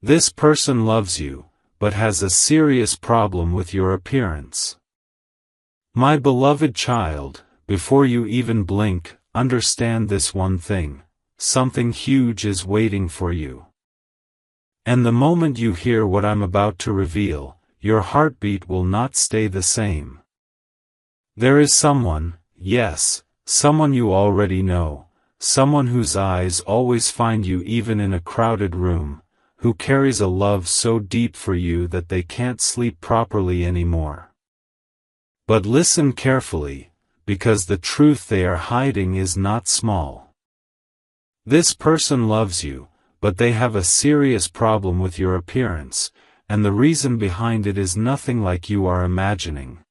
This person loves you, but has a serious problem with your appearance. My beloved child, before you even blink, understand this one thing: something huge is waiting for you. And the moment you hear what I'm about to reveal, your heartbeat will not stay the same. There is someone, yes, someone you already know, someone whose eyes always find you even in a crowded room, who carries a love so deep for you that they can't sleep properly anymore. But listen carefully, because the truth they are hiding is not small. This person loves you, but they have a serious problem with your appearance, and the reason behind it is nothing like you are imagining.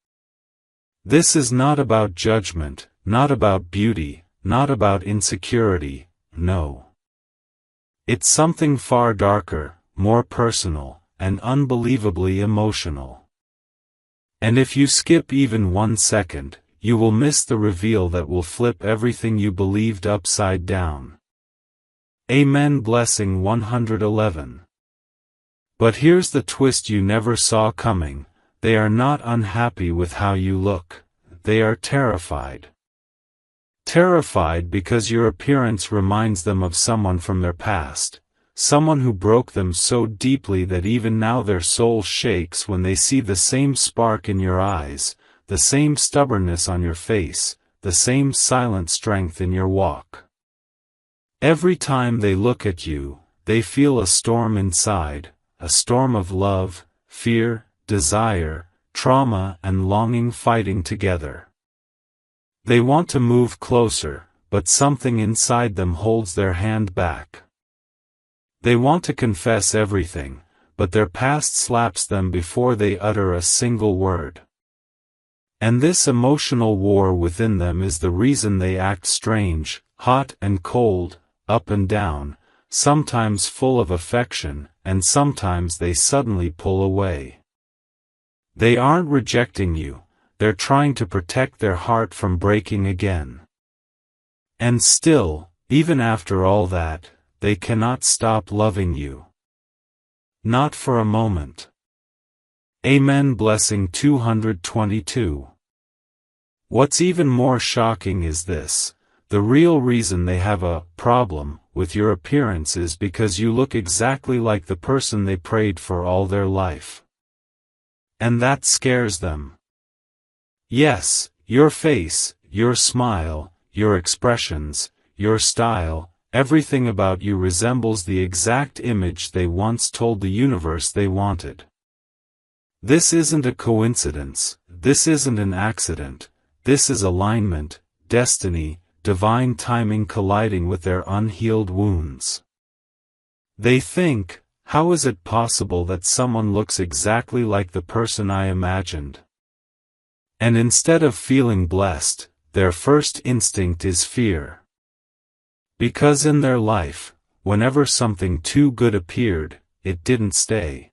This is not about judgment, not about beauty, not about insecurity, no. It's something far darker, more personal, and unbelievably emotional. And if you skip even 1 second, you will miss the reveal that will flip everything you believed upside down. Amen. Blessing 111. But here's the twist you never saw coming: they are not unhappy with how you look, they are terrified. Terrified because your appearance reminds them of someone from their past, someone who broke them so deeply that even now their soul shakes when they see the same spark in your eyes, the same stubbornness on your face, the same silent strength in your walk. Every time they look at you, they feel a storm inside, a storm of love, fear, desire, trauma, and longing fighting together. They want to move closer, but something inside them holds their hand back. They want to confess everything, but their past slaps them before they utter a single word. And this emotional war within them is the reason they act strange, hot and cold, up and down, sometimes full of affection, and sometimes they suddenly pull away. They aren't rejecting you, they're trying to protect their heart from breaking again. And still, even after all that, they cannot stop loving you. Not for a moment. Amen. Blessing 222. What's even more shocking is this: the real reason they have a problem with your appearance is because you look exactly like the person they prayed for all their life. And that scares them. Yes, your face, your smile, your expressions, your style, everything about you resembles the exact image they once told the universe they wanted. This isn't a coincidence, this isn't an accident, this is alignment, destiny, divine timing colliding with their unhealed wounds. They think, how is it possible that someone looks exactly like the person I imagined? And instead of feeling blessed, their first instinct is fear. Because in their life, whenever something too good appeared, it didn't stay.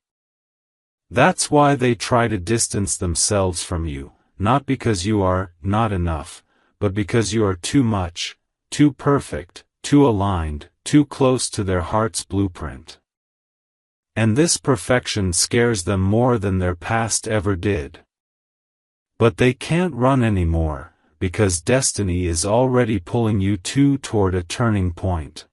That's why they try to distance themselves from you, not because you are not enough, but because you are too much, too perfect, too aligned, too close to their heart's blueprint. And this perfection scares them more than their past ever did. But they can't run anymore, because destiny is already pulling you two toward a turning point.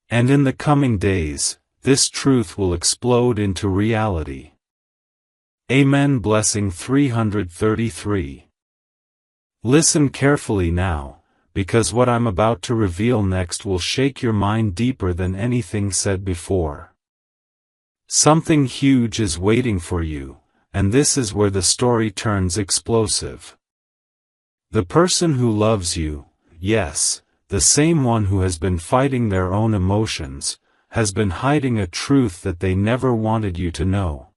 And in the coming days, this truth will explode into reality. Amen. Blessing 333. Listen carefully now, because what I'm about to reveal next will shake your mind deeper than anything said before. Something huge is waiting for you, and this is where the story turns explosive. The person who loves you, yes, the same one who has been fighting their own emotions, has been hiding a truth that they never wanted you to know.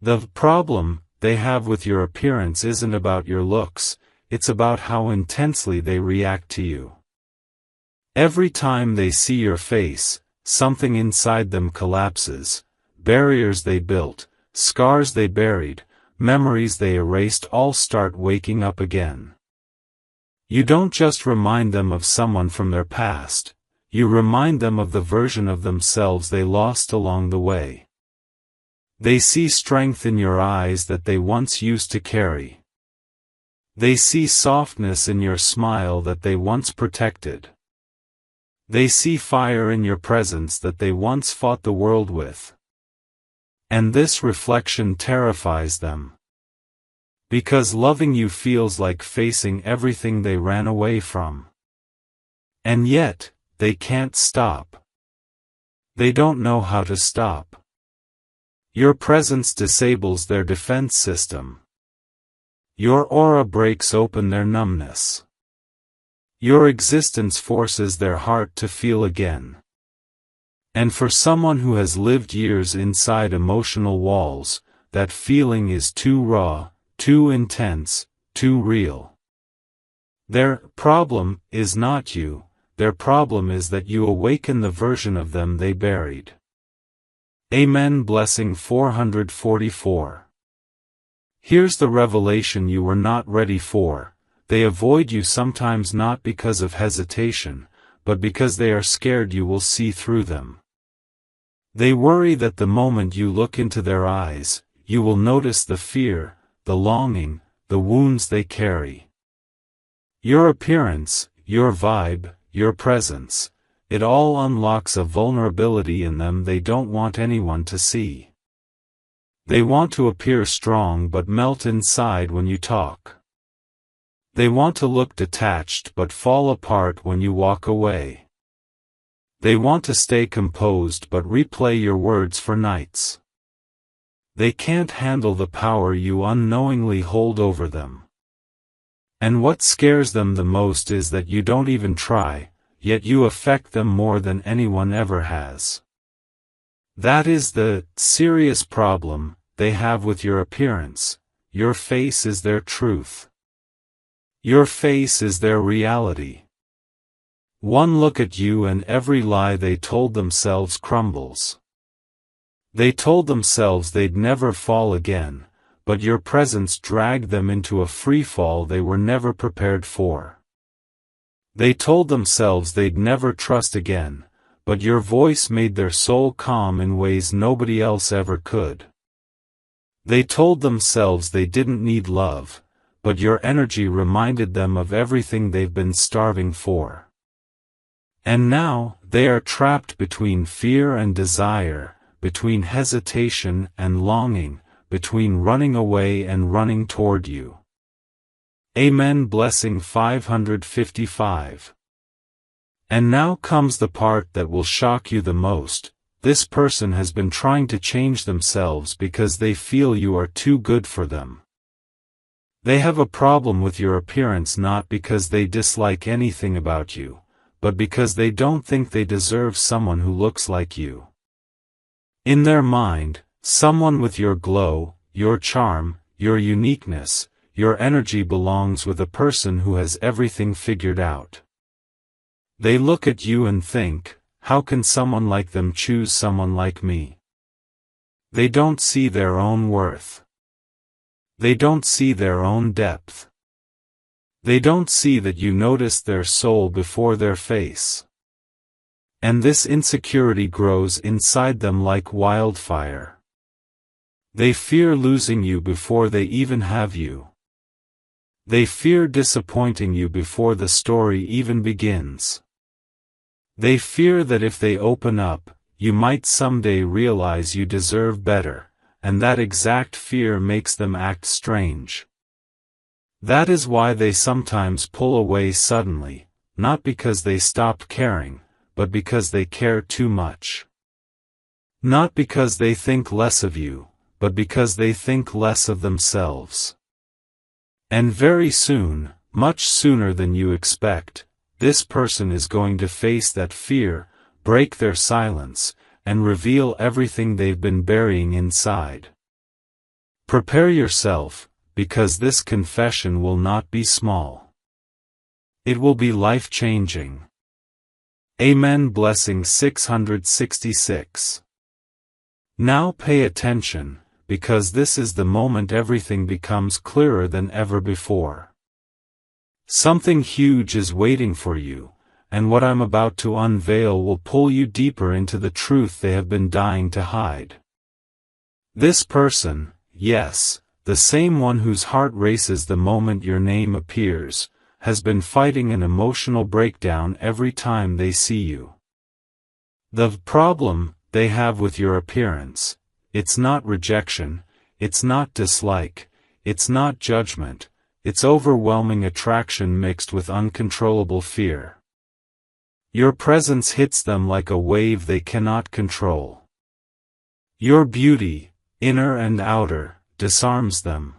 The problem they have with your appearance isn't about your looks, it's about how intensely they react to you. Every time they see your face, something inside them collapses. Barriers they built, scars they buried, memories they erased all start waking up again. You don't just remind them of someone from their past, You remind them of the version of themselves they lost along the way. They see strength in your eyes that they once used to carry. They see softness in your smile that they once protected. They see fire in your presence that they once fought the world with. And this reflection terrifies them. Because loving you feels like facing everything they ran away from. And yet, they can't stop. They don't know how to stop. Your presence disables their defense system. Your aura breaks open their numbness. Your existence forces their heart to feel again. And for someone who has lived years inside emotional walls, that feeling is too raw, too intense, too real. Their problem is not you, their problem is that you awaken the version of them they buried. Amen. Blessing 444. Here's the revelation you were not ready for. They avoid you sometimes not because of hesitation, but because they are scared you will see through them. They worry that the moment you look into their eyes, you will notice the fear, the longing, the wounds they carry. Your appearance, your vibe, your presence, it all unlocks a vulnerability in them they don't want anyone to see. They want to appear strong but melt inside when you talk. They want to look detached but fall apart when you walk away. They want to stay composed but replay your words for nights. They can't handle the power you unknowingly hold over them. And what scares them the most is that you don't even try, yet you affect them more than anyone ever has. That is the serious problem they have with your appearance. Your face is their truth. Your face is their reality. One look at you and every lie they told themselves crumbles. They told themselves they'd never fall again, but your presence dragged them into a free fall they were never prepared for. They told themselves they'd never trust again, but your voice made their soul calm in ways nobody else ever could. They told themselves they didn't need love, but your energy reminded them of everything they've been starving for. And now, they are trapped between fear and desire, between hesitation and longing, between running away and running toward you. Amen. Blessing 555. And now comes the part that will shock you the most. This person has been trying to change themselves because they feel you are too good for them. They have a problem with your appearance not because they dislike anything about you, but because they don't think they deserve someone who looks like you. In their mind, someone with your glow, your charm, your uniqueness, your energy belongs with a person who has everything figured out. They look at you and think, how can someone like them choose someone like me? They don't see their own worth. They don't see their own depth. They don't see that you noticed their soul before their face. And this insecurity grows inside them like wildfire. They fear losing you before they even have you. They fear disappointing you before the story even begins. They fear that if they open up, you might someday realize you deserve better, and that exact fear makes them act strange. That is why they sometimes pull away suddenly, not because they stop caring, but because they care too much. Not because they think less of you, but because they think less of themselves. And very soon, much sooner than you expect, this person is going to face that fear, break their silence, and reveal everything they've been burying inside. Prepare yourself, because this confession will not be small. It will be life-changing. Amen. Blessing 666. Now pay attention, because this is the moment everything becomes clearer than ever before. Something huge is waiting for you, and what I'm about to unveil will pull you deeper into the truth they have been dying to hide. This person, yes, the same one whose heart races the moment your name appears, has been fighting an emotional breakdown every time they see you. The problem they have with your appearance, it's not rejection, it's not dislike, it's not judgment, it's overwhelming attraction mixed with uncontrollable fear. Your presence hits them like a wave they cannot control. Your beauty, inner and outer, disarms them.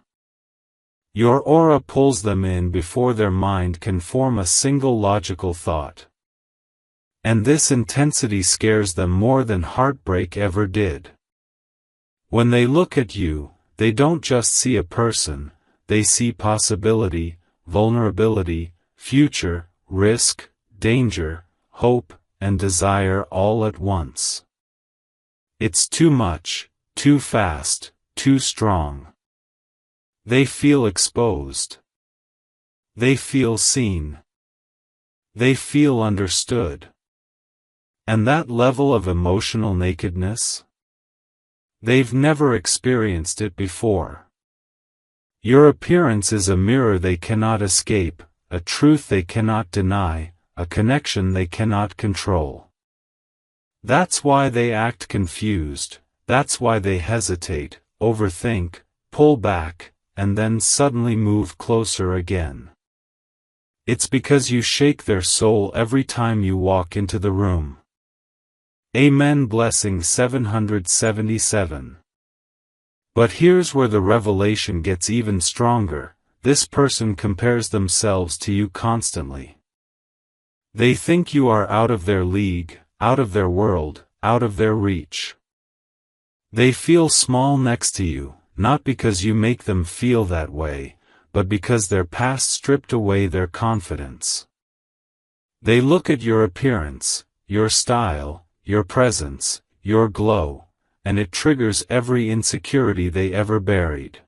Your aura pulls them in before their mind can form a single logical thought. And this intensity scares them more than heartbreak ever did. When they look at you, they don't just see a person, they see possibility, vulnerability, future, risk, danger, hope, and desire all at once. It's too much, too fast, too strong. They feel exposed. They feel seen. They feel understood. And that level of emotional nakedness? They've never experienced it before. Your appearance is a mirror they cannot escape, a truth they cannot deny, a connection they cannot control. That's why they act confused, that's why they hesitate, overthink, pull back, and then suddenly move closer again. It's because you shake their soul every time you walk into the room. Amen. Blessing 777. But here's where the revelation gets even stronger. This person compares themselves to you constantly. They think you are out of their league, out of their world, out of their reach. They feel small next to you, not because you make them feel that way, but because their past stripped away their confidence. They look at your appearance, your style, your presence, your glow, and it triggers every insecurity they ever buried.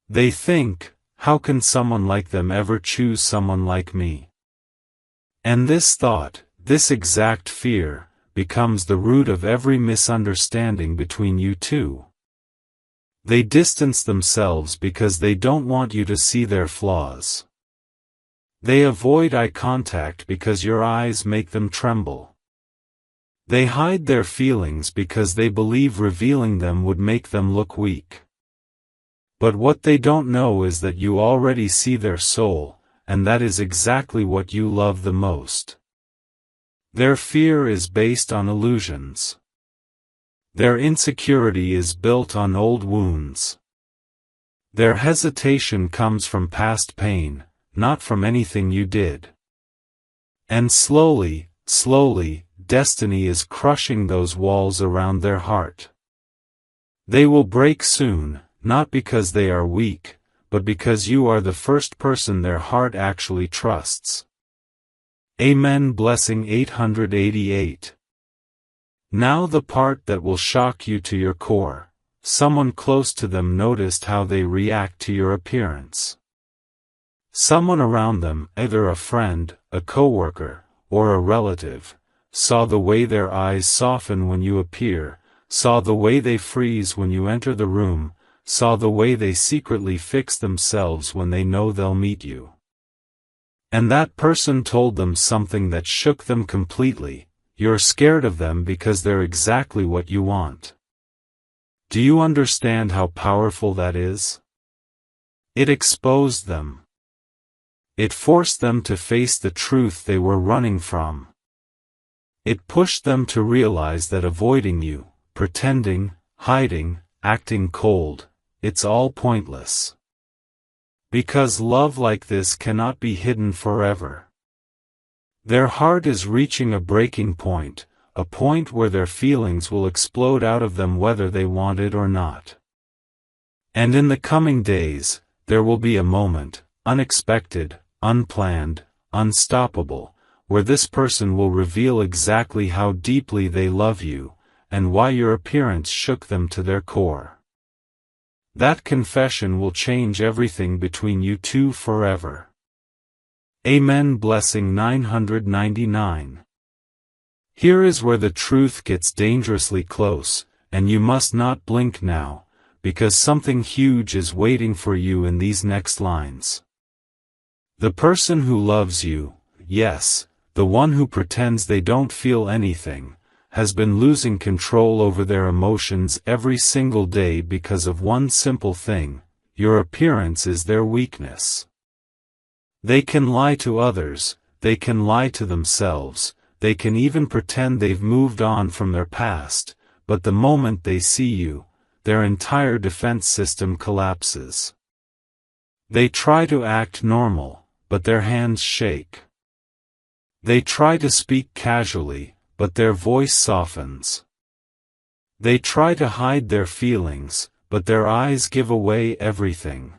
They think, how can someone like them ever choose someone like me? And this thought, this exact fear, becomes the root of every misunderstanding between you two. They distance themselves because they don't want you to see their flaws. They avoid eye contact because your eyes make them tremble. They hide their feelings because they believe revealing them would make them look weak. But what they don't know is that you already see their soul, and that is exactly what you love the most. Their fear is based on illusions. Their insecurity is built on old wounds. Their hesitation comes from past pain, not from anything you did. And slowly, destiny is crushing those walls around their heart. They will break soon, not because they are weak, but because you are the first person their heart actually trusts. Amen. Blessing 888. Now the part that will shock you to your core. Someone close to them noticed how they react to your appearance. Someone around them, either a friend, a coworker, or a relative, saw the way their eyes soften when you appear, saw the way they freeze when you enter the room, saw the way they secretly fix themselves when they know they'll meet you. And that person told them something that shook them completely. You're scared of them because they're exactly what you want. Do you understand how powerful that is? It exposed them. It forced them to face the truth they were running from. It pushed them to realize that avoiding you, pretending, hiding, acting cold, it's all pointless. Because love like this cannot be hidden forever. Their heart is reaching a breaking point, a point where their feelings will explode out of them whether they want it or not. And in the coming days, there will be a moment, unexpected, unplanned, unstoppable, where this person will reveal exactly how deeply they love you, and why your appearance shook them to their core. That confession will change everything between you two forever. Amen. Blessing 999. Here is where the truth gets dangerously close, and you must not blink now, because something huge is waiting for you in these next lines. The person who loves you, yes, the one who pretends they don't feel anything, has been losing control over their emotions every single day because of one simple thing: your appearance is their weakness. They can lie to others, they can lie to themselves, they can even pretend they've moved on from their past, but the moment they see you, their entire defense system collapses. They try to act normal, but their hands shake. They try to speak casually, but their voice softens. They try to hide their feelings, but their eyes give away everything.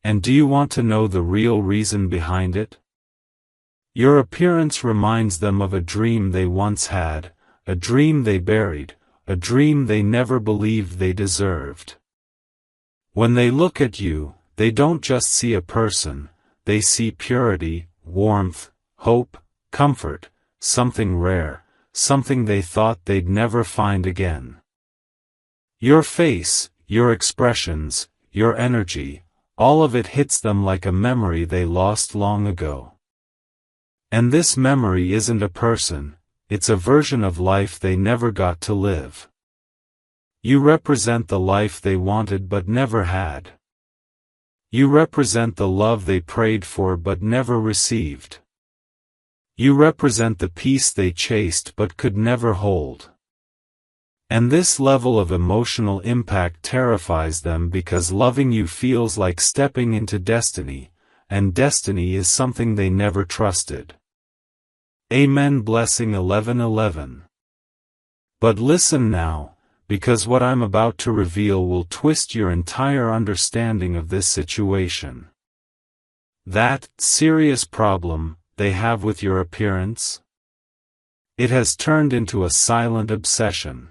And do you want to know the real reason behind it? Your appearance reminds them of a dream they once had, a dream they buried, a dream they never believed they deserved. When they look at you, they don't just see a person, they see purity, warmth, hope, comfort, something rare, something they thought they'd never find again. Your face, your expressions, your energy, all of it hits them like a memory they lost long ago. And this memory isn't a person, it's a version of life they never got to live. You represent the life they wanted but never had. You represent the love they prayed for but never received. You represent the peace they chased but could never hold. And this level of emotional impact terrifies them because loving you feels like stepping into destiny, and destiny is something they never trusted. Amen. Blessing 1111. But listen now, because what I'm about to reveal will twist your entire understanding of this situation. That serious problem they have with your appearance? It has turned into a silent obsession.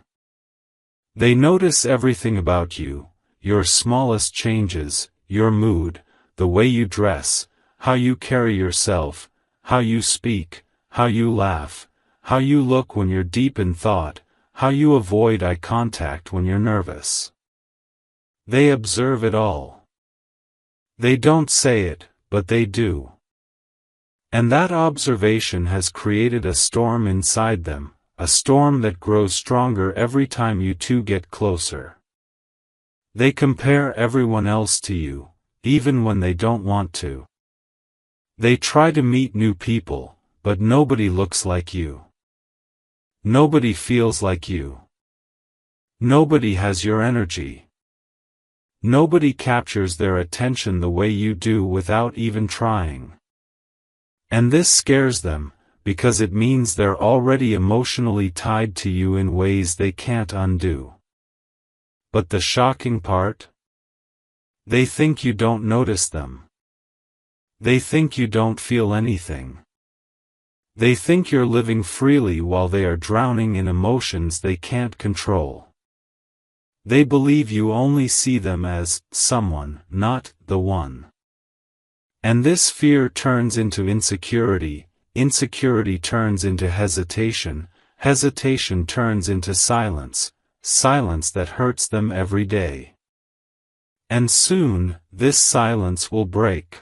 They notice everything about you, your smallest changes, your mood, the way you dress, how you carry yourself, how you speak, how you laugh, how you look when you're deep in thought, how you avoid eye contact when you're nervous. They observe it all. They don't say it, but they do. And that observation has created a storm inside them, a storm that grows stronger every time you two get closer. They compare everyone else to you, even when they don't want to. They try to meet new people, but nobody looks like you. Nobody feels like you. Nobody has your energy. Nobody captures their attention the way you do without even trying. And this scares them, because it means they're already emotionally tied to you in ways they can't undo. But the shocking part? They think you don't notice them. They think you don't feel anything. They think you're living freely while they are drowning in emotions they can't control. They believe you only see them as someone, not the one. And this fear turns into insecurity, insecurity turns into hesitation, hesitation turns into silence, silence that hurts them every day. And soon, this silence will break.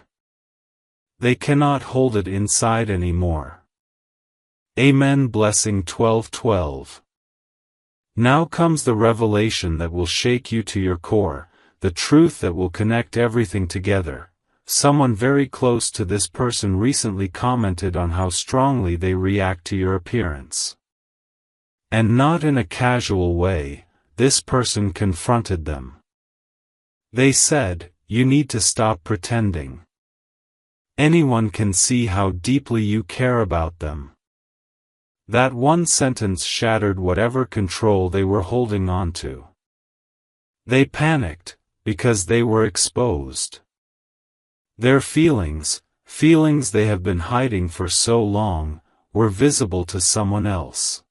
They cannot hold it inside anymore. Amen. Blessing 1212. Now comes the revelation that will shake you to your core, the truth that will connect everything together. Someone very close to this person recently commented on how strongly they react to your appearance. And not in a casual way, this person confronted them. They said, "You need to stop pretending. Anyone can see how deeply you care about them." That one sentence shattered whatever control they were holding on to. They panicked, because they were exposed. Their feelings, feelings they have been hiding for so long, were visible to someone else.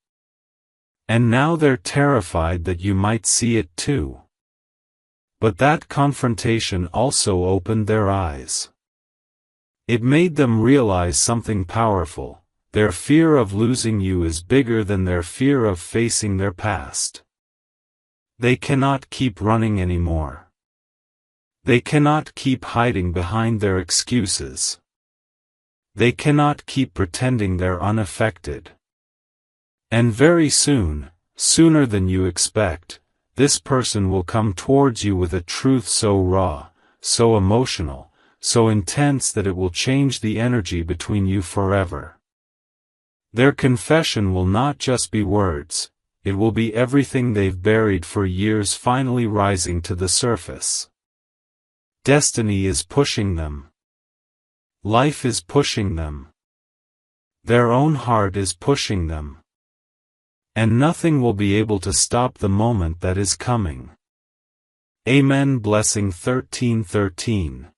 And now they're terrified that you might see it too. But that confrontation also opened their eyes. It made them realize something powerful. Their fear of losing you is bigger than their fear of facing their past. They cannot keep running anymore. They cannot keep hiding behind their excuses. They cannot keep pretending they're unaffected. And very soon, sooner than you expect, this person will come towards you with a truth so raw, so emotional, so intense that it will change the energy between you forever. Their confession will not just be words, it will be everything they've buried for years finally rising to the surface. Destiny is pushing them. Life is pushing them. Their own heart is pushing them. And nothing will be able to stop the moment that is coming. Amen. Blessing 13:13.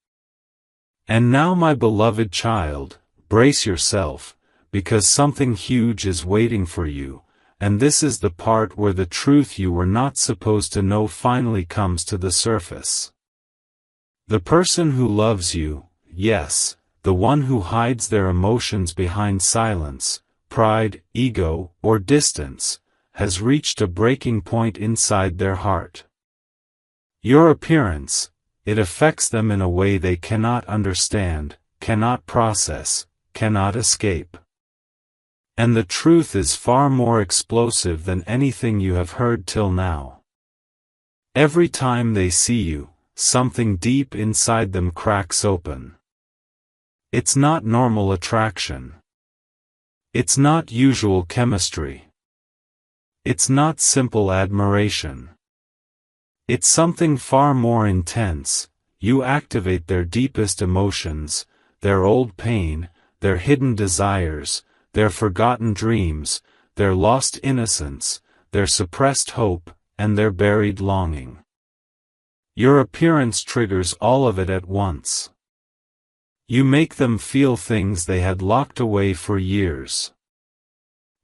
And now, my beloved child, brace yourself, because something huge is waiting for you, and this is the part where the truth you were not supposed to know finally comes to the surface. The person who loves you, yes, the one who hides their emotions behind silence, pride, ego, or distance, has reached a breaking point inside their heart. Your appearance, it affects them in a way they cannot understand, cannot process, cannot escape. And the truth is far more explosive than anything you have heard till now. Every time they see you, something deep inside them cracks open. It's not normal attraction. It's not usual chemistry. It's not simple admiration. It's something far more intense. You activate their deepest emotions, their old pain, their hidden desires, their forgotten dreams, their lost innocence, their suppressed hope, and their buried longing. Your appearance triggers all of it at once. You make them feel things they had locked away for years.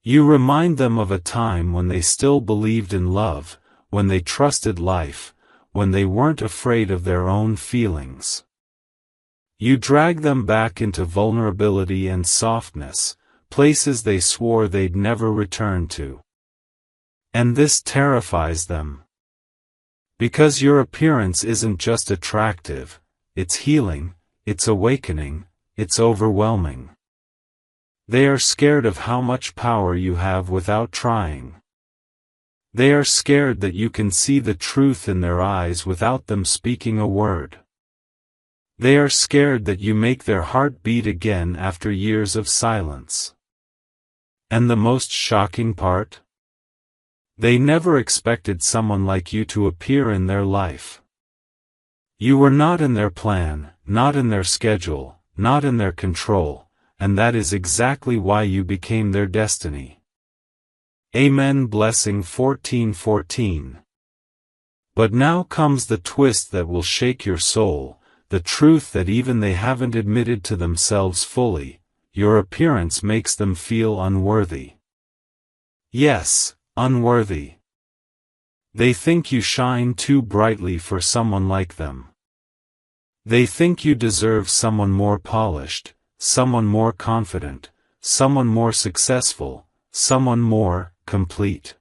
You remind them of a time when they still believed in love, when they trusted life, when they weren't afraid of their own feelings. You drag them back into vulnerability and softness, places they swore they'd never return to. And this terrifies them. Because your appearance isn't just attractive, it's healing, it's awakening, it's overwhelming. They are scared of how much power you have without trying. They are scared that you can see the truth in their eyes without them speaking a word. They are scared that you make their heart beat again after years of silence. And the most shocking part? They never expected someone like you to appear in their life. You were not in their plan, not in their schedule, not in their control, and that is exactly why you became their destiny. Amen. Blessing 14:14. But now comes the twist that will shake your soul, the truth that even they haven't admitted to themselves fully. Your appearance makes them feel unworthy. Yes, unworthy. They think you shine too brightly for someone like them. They think you deserve someone more polished, someone more confident, someone more successful, someone more complete.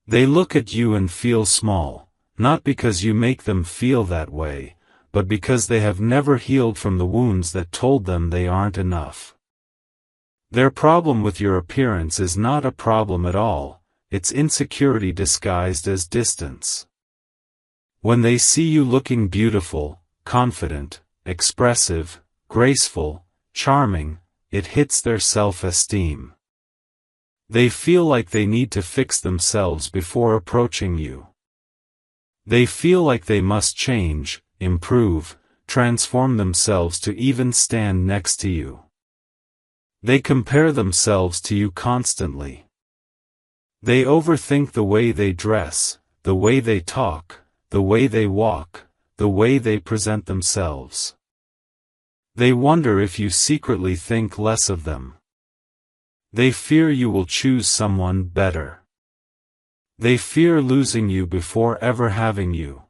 They look at you and feel small, not because you make them feel that way, but because they have never healed from the wounds that told them they aren't enough. Their problem with your appearance is not a problem at all, it's insecurity disguised as distance. When they see you looking beautiful, confident, expressive, graceful, charming, it hits their self-esteem. They feel like they need to fix themselves before approaching you. They feel like they must change, improve, transform themselves to even stand next to you. They compare themselves to you constantly. They overthink the way they dress, the way they talk, the way they walk, the way they present themselves. They wonder if you secretly think less of them. They fear you will choose someone better. They fear losing you before ever having you.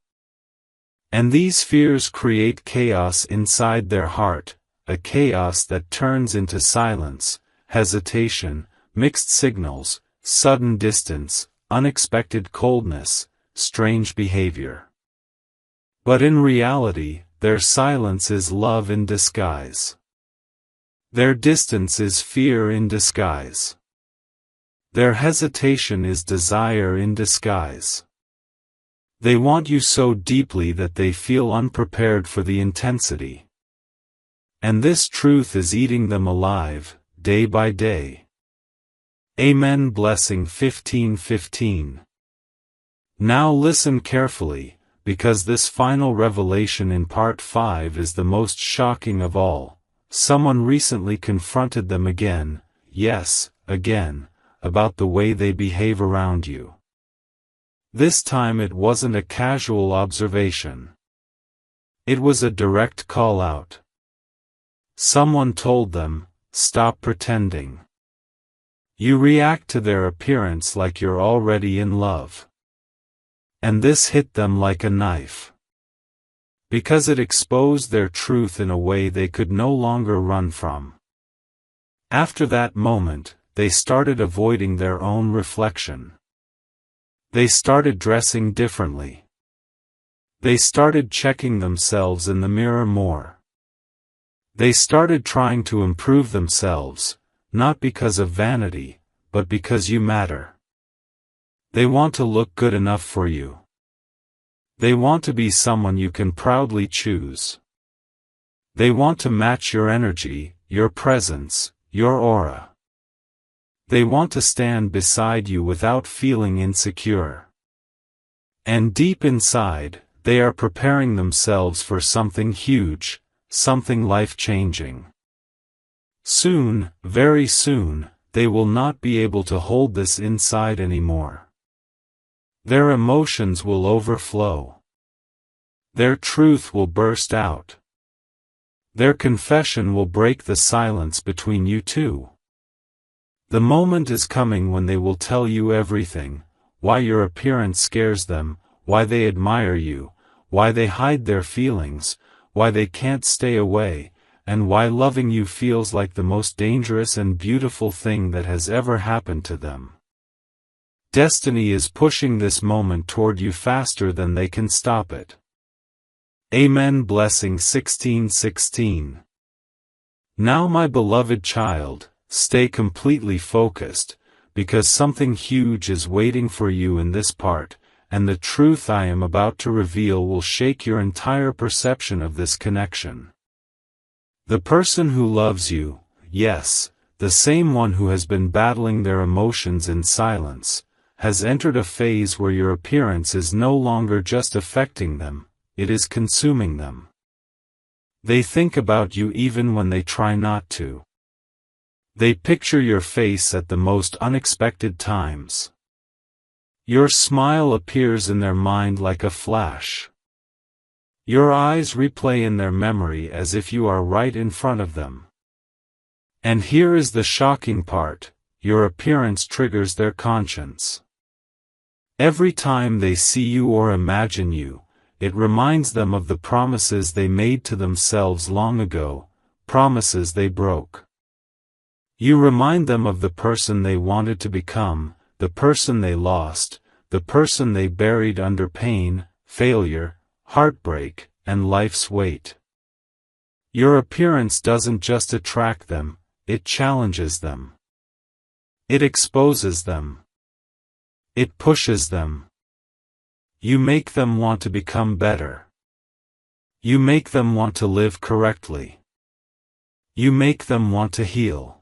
And these fears create chaos inside their heart, a chaos that turns into silence, hesitation, mixed signals, sudden distance, unexpected coldness, strange behavior. But in reality, their silence is love in disguise. Their distance is fear in disguise. Their hesitation is desire in disguise. They want you so deeply that they feel unprepared for the intensity. And this truth is eating them alive, day by day. Amen. Blessing 15:15. Now listen carefully, because this final revelation in part 5 is the most shocking of all. Someone recently confronted them again, yes, again, about the way they behave around you. This time it wasn't a casual observation. It was a direct call out. Someone told them, stop pretending. You react to their appearance like you're already in love. And this hit them like a knife. Because it exposed their truth in a way they could no longer run from. After that moment, they started avoiding their own reflection. They started dressing differently. They started checking themselves in the mirror more. They started trying to improve themselves, not because of vanity, but because you matter. They want to look good enough for you. They want to be someone you can proudly choose. They want to match your energy, your presence, your aura. They want to stand beside you without feeling insecure. And deep inside, they are preparing themselves for something huge, something life-changing. Soon, very soon, they will not be able to hold this inside anymore. Their emotions will overflow. Their truth will burst out. Their confession will break the silence between you two. The moment is coming when they will tell you everything, why your appearance scares them, why they admire you, why they hide their feelings, why they can't stay away, and why loving you feels like the most dangerous and beautiful thing that has ever happened to them. Destiny is pushing this moment toward you faster than they can stop it. Amen. Blessing 16:16. Now my beloved child, stay completely focused, because something huge is waiting for you in this part, and the truth I am about to reveal will shake your entire perception of this connection. The person who loves you, yes, the same one who has been battling their emotions in silence, has entered a phase where your appearance is no longer just affecting them, it is consuming them. They think about you even when they try not to. They picture your face at the most unexpected times. Your smile appears in their mind like a flash. Your eyes replay in their memory as if you are right in front of them. And here is the shocking part, your appearance triggers their conscience. Every time they see you or imagine you, it reminds them of the promises they made to themselves long ago, promises they broke. You remind them of the person they wanted to become, the person they lost, the person they buried under pain, failure, heartbreak, and life's weight. Your appearance doesn't just attract them, it challenges them. It exposes them. It pushes them. You make them want to become better. You make them want to live correctly. You make them want to heal.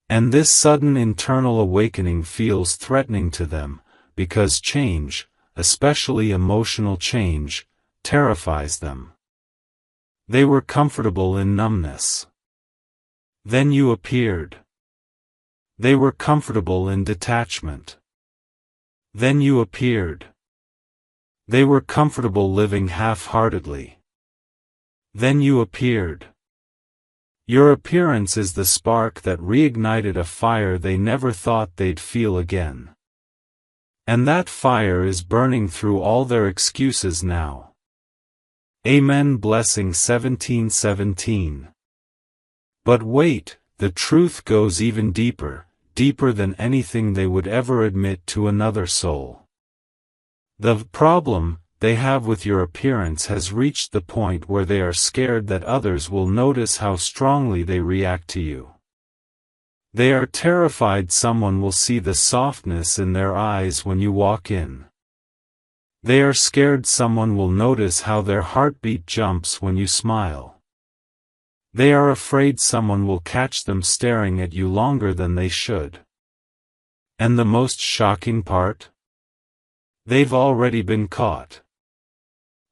And this sudden internal awakening feels threatening to them, because change, especially emotional change, terrifies them. They were comfortable in numbness. Then you appeared. They were comfortable in detachment. Then you appeared. They were comfortable living half-heartedly. Then you appeared. Your appearance is the spark that reignited a fire they never thought they'd feel again. And that fire is burning through all their excuses now. Amen. Blessing 17:17. But wait, the truth goes even deeper, deeper than anything they would ever admit to another soul. The problem they have with your appearance has reached the point where they are scared that others will notice how strongly they react to you. They are terrified someone will see the softness in their eyes when you walk in. They are scared someone will notice how their heartbeat jumps when you smile. They are afraid someone will catch them staring at you longer than they should. And the most shocking part? They've already been caught.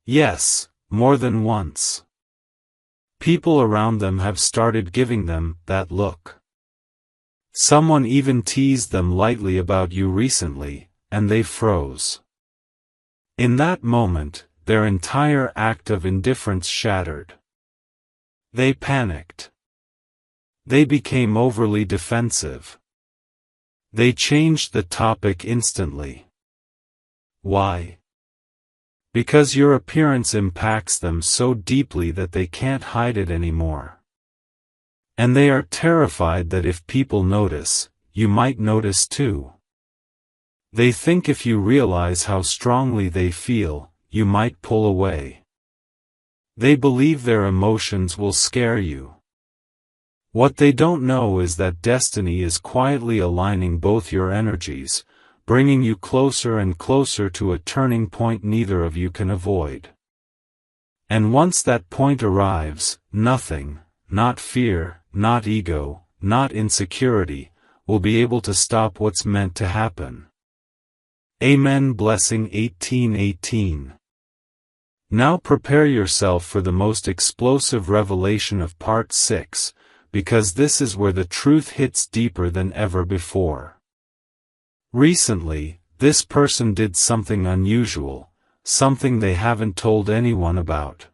Yes, more than once. People around them have started giving them that look. Someone even teased them lightly about you recently, and they froze. In that moment, their entire act of indifference shattered. They panicked. They became overly defensive. They changed the topic instantly. Why? Because your appearance impacts them so deeply that they can't hide it anymore. And they are terrified that if people notice, you might notice too. They think if you realize how strongly they feel, you might pull away. They believe their emotions will scare you. What they don't know is that destiny is quietly aligning both your energies, bringing you closer and closer to a turning point neither of you can avoid. And once that point arrives, nothing, not fear, not ego, not insecurity, will be able to stop what's meant to happen. Amen. Blessing 18:18. Now prepare yourself for the most explosive revelation of Part 6, because this is where the truth hits deeper than ever before. Recently, this person did something unusual, something they haven't told anyone about.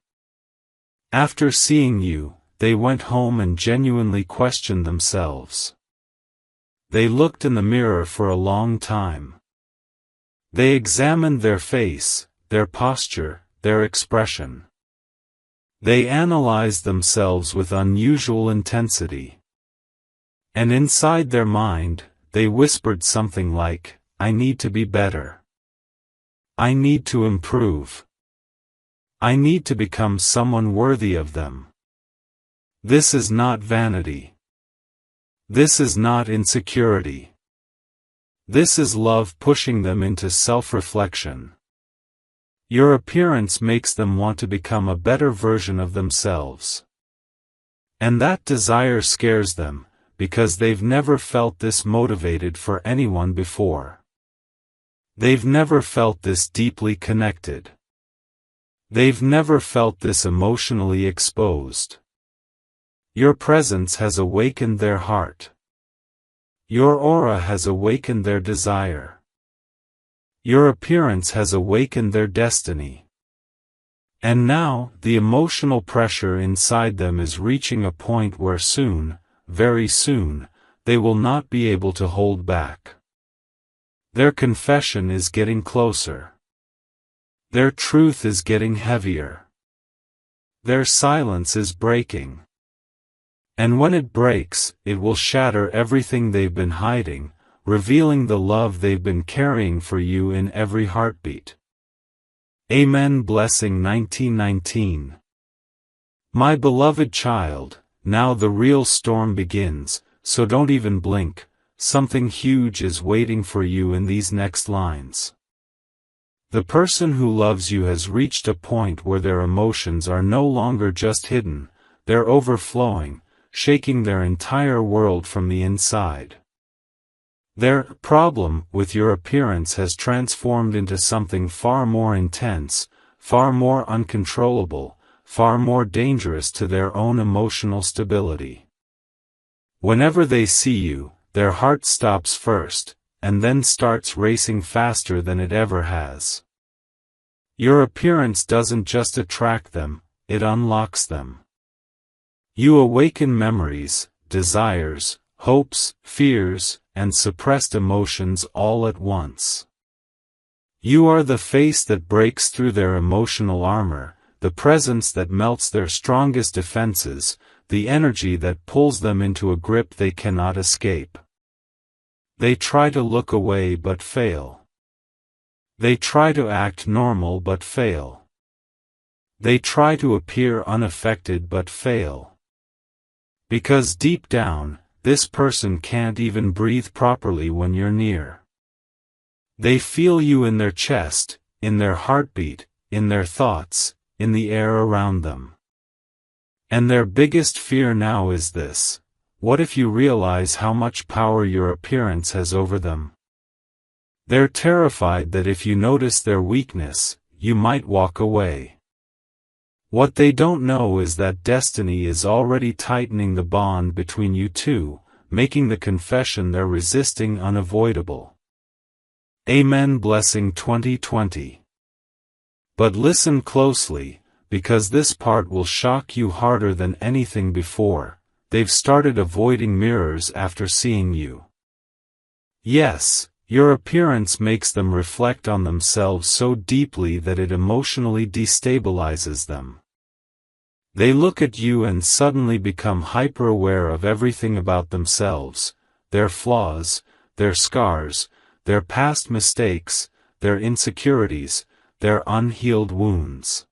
After seeing you, they went home and genuinely questioned themselves. They looked in the mirror for a long time. They examined their face, their posture, their expression. They analyzed themselves with unusual intensity. And inside their mind, they whispered something like, "I need to be better. I need to improve. I need to become someone worthy of them." This is not vanity. This is not insecurity. This is love pushing them into self-reflection. Your appearance makes them want to become a better version of themselves. And that desire scares them, because they've never felt this motivated for anyone before. They've never felt this deeply connected. They've never felt this emotionally exposed. Your presence has awakened their heart. Your aura has awakened their desire. Your appearance has awakened their destiny. And now, the emotional pressure inside them is reaching a point where soon, very soon, they will not be able to hold back. Their confession is getting closer. Their truth is getting heavier. Their silence is breaking. And when it breaks, it will shatter everything they've been hiding, revealing the love they've been carrying for you in every heartbeat. Amen. Blessing 19:19. My beloved child, now the real storm begins, so don't even blink, something huge is waiting for you in these next lines. The person who loves you has reached a point where their emotions are no longer just hidden, they're overflowing, shaking their entire world from the inside. Their problem with your appearance has transformed into something far more intense, far more uncontrollable, far more dangerous to their own emotional stability. Whenever they see you, their heart stops first, and then starts racing faster than it ever has. Your appearance doesn't just attract them, it unlocks them. You awaken memories, desires, hopes, fears, and suppressed emotions all at once. You are the face that breaks through their emotional armor, the presence that melts their strongest defenses, the energy that pulls them into a grip they cannot escape. They try to look away but fail. They try to act normal but fail. They try to appear unaffected but fail. Because deep down, this person can't even breathe properly when you're near. They feel you in their chest, in their heartbeat, in their thoughts, in the air around them. And their biggest fear now is this: what if you realize how much power your appearance has over them? They're terrified that if you notice their weakness, you might walk away. What they don't know is that destiny is already tightening the bond between you two, making the confession they're resisting unavoidable. Amen. Blessing 2020. But listen closely, because this part will shock you harder than anything before. They've started avoiding mirrors after seeing you. Yes, your appearance makes them reflect on themselves so deeply that it emotionally destabilizes them. They look at you and suddenly become hyper-aware of everything about themselves, their flaws, their scars, their past mistakes, their insecurities, their unhealed wounds.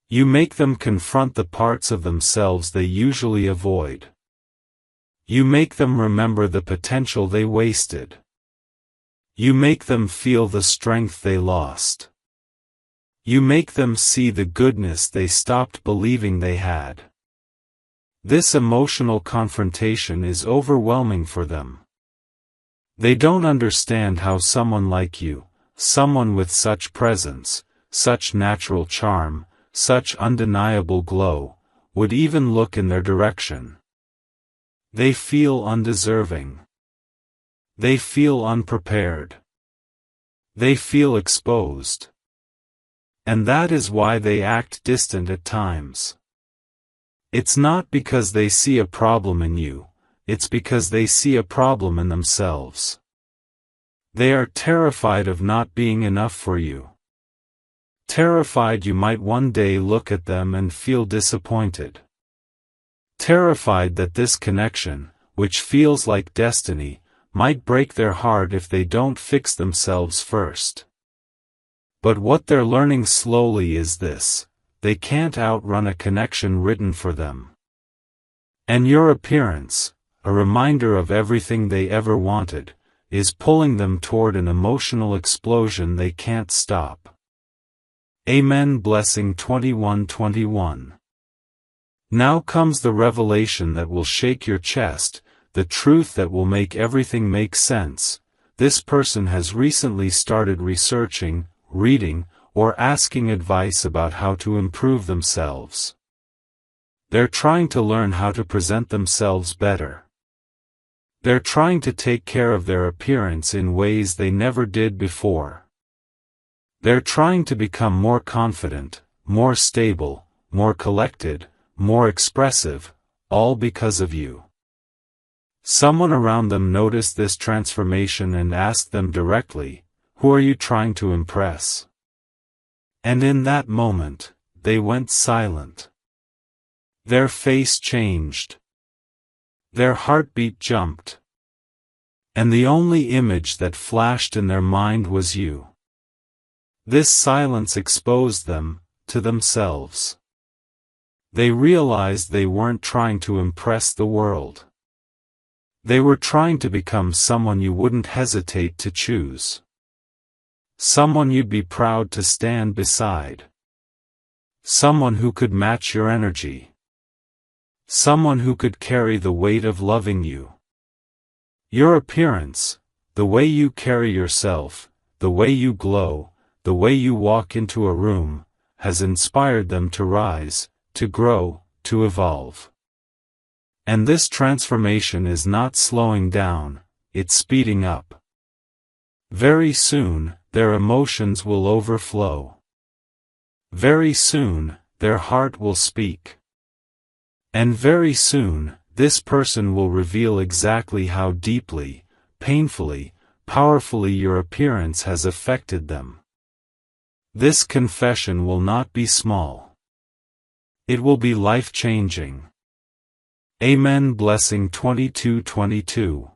You make them confront the parts of themselves they usually avoid. You make them remember the potential they wasted. You make them feel the strength they lost. You make them see the goodness they stopped believing they had. This emotional confrontation is overwhelming for them. They don't understand how someone like you, someone with such presence, such natural charm, such undeniable glow, would even look in their direction. They feel undeserving. They feel unprepared. They feel exposed. And that is why they act distant at times. It's not because they see a problem in you, it's because they see a problem in themselves. They are terrified of not being enough for you. Terrified you might one day look at them and feel disappointed. Terrified that this connection, which feels like destiny, might break their heart if they don't fix themselves first. But what they're learning slowly is this: they can't outrun a connection written for them. And your appearance, a reminder of everything they ever wanted, is pulling them toward an emotional explosion they can't stop. Amen. Blessing 21:21. Now comes the revelation that will shake your chest, the truth that will make everything make sense. This person has recently started researching, reading, or asking advice about how to improve themselves. They're trying to learn how to present themselves better. They're trying to take care of their appearance in ways they never did before. They're trying to become more confident, more stable, more collected, more expressive, all because of you. Someone around them noticed this transformation and asked them directly, "Who are you trying to impress?" And in that moment, they went silent. Their face changed. Their heartbeat jumped. And the only image that flashed in their mind was you. This silence exposed them, to themselves. They realized they weren't trying to impress the world. They were trying to become someone you wouldn't hesitate to choose. Someone you'd be proud to stand beside. Someone who could match your energy. Someone who could carry the weight of loving you. Your appearance, the way you carry yourself, the way you glow, the way you walk into a room, has inspired them to rise, to grow, to evolve. And this transformation is not slowing down, it's speeding up. Very soon, their emotions will overflow. Very soon, their heart will speak. And very soon, this person will reveal exactly how deeply, painfully, powerfully your appearance has affected them. This confession will not be small. It will be life-changing. Amen. Blessing 22:22.